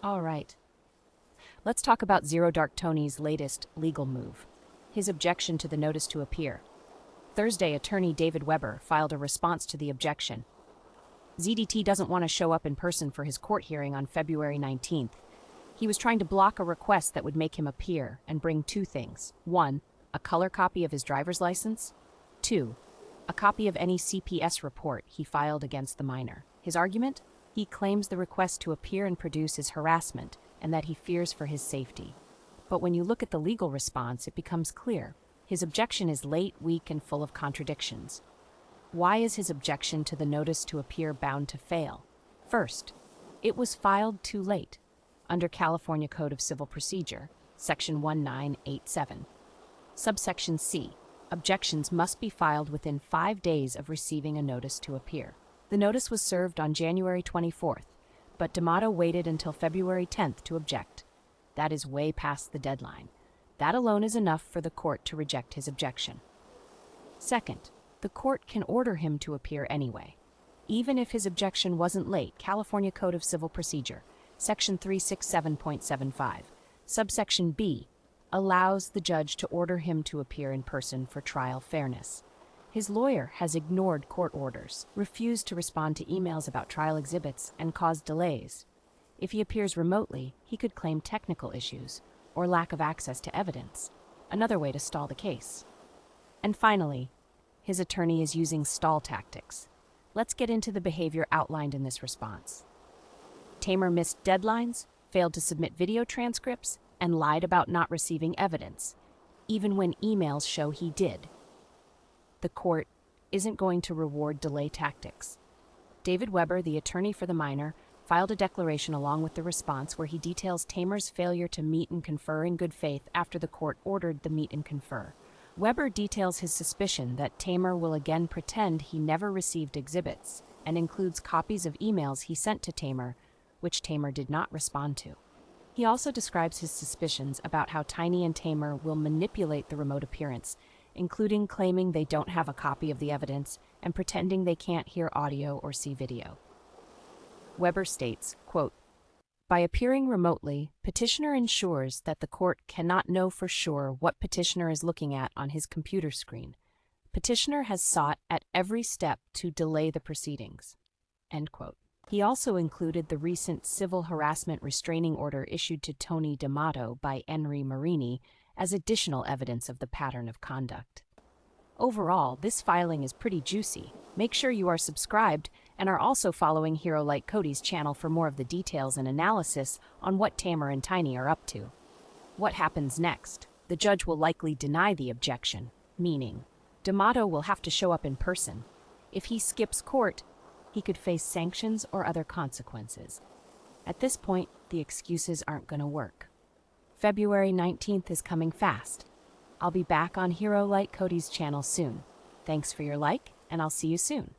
All right. Let's talk about ZeroDarkTony's latest legal move, his objection to the notice to appear. Thursday, attorney David Weber filed a response to the objection. ZDT doesn't want to show up in person for his court hearing on February 19th. He was trying to block a request that would make him appear and bring two things. 1, a color copy of his driver's license. 2, a copy of any CPS report he filed against the minor. His argument? He claims the request to appear and produce is harassment and that he fears for his safety. But when you look at the legal response, it becomes clear. His objection is late, weak, and full of contradictions. Why is his objection to the notice to appear bound to fail? First, it was filed too late. Under California Code of Civil Procedure, Section 1987. Subsection C, objections must be filed within 5 days of receiving a notice to appear. The notice was served on January 24th, but D'Amato waited until February 10th to object. That is way past the deadline. That alone is enough for the court to reject his objection. Second, the court can order him to appear anyway. Even if his objection wasn't late, California Code of Civil Procedure, Section 367.75, subsection B, allows the judge to order him to appear in person for trial fairness. His lawyer has ignored court orders, refused to respond to emails about trial exhibits, and caused delays. If he appears remotely, he could claim technical issues or lack of access to evidence, another way to stall the case. And finally, his attorney is using stall tactics. Let's get into the behavior outlined in this response. Tamer missed deadlines, failed to submit video transcripts, and lied about not receiving evidence, even when emails show he did. The court isn't going to reward delay tactics. David Weber, the attorney for the minor, filed a declaration along with the response where he details Tamer's failure to meet and confer in good faith after the court ordered the meet and confer. Weber details his suspicion that Tamer will again pretend he never received exhibits and includes copies of emails he sent to Tamer, which Tamer did not respond to. He also describes his suspicions about how Tiny and Tamer will manipulate the remote appearance, including claiming they don't have a copy of the evidence and pretending they can't hear audio or see video. Weber states, quote, "By appearing remotely, petitioner ensures that the court cannot know for sure what petitioner is looking at on his computer screen. Petitioner has sought at every step to delay the proceedings." End quote. He also included the recent civil harassment restraining order issued to Tony D'Amato by Enri Marini as additional evidence of the pattern of conduct. Overall, this filing is pretty juicy. Make sure you are subscribed and are also following Hero Like Cody's channel for more of the details and analysis on what Tamer and Tiny are up to. What happens next? The judge will likely deny the objection, meaning D'Amato will have to show up in person. If he skips court, he could face sanctions or other consequences. At this point, the excuses aren't going to work. February 19th is coming fast. I'll be back on Hero Like Cody's channel soon. Thanks for your like, and I'll see you soon.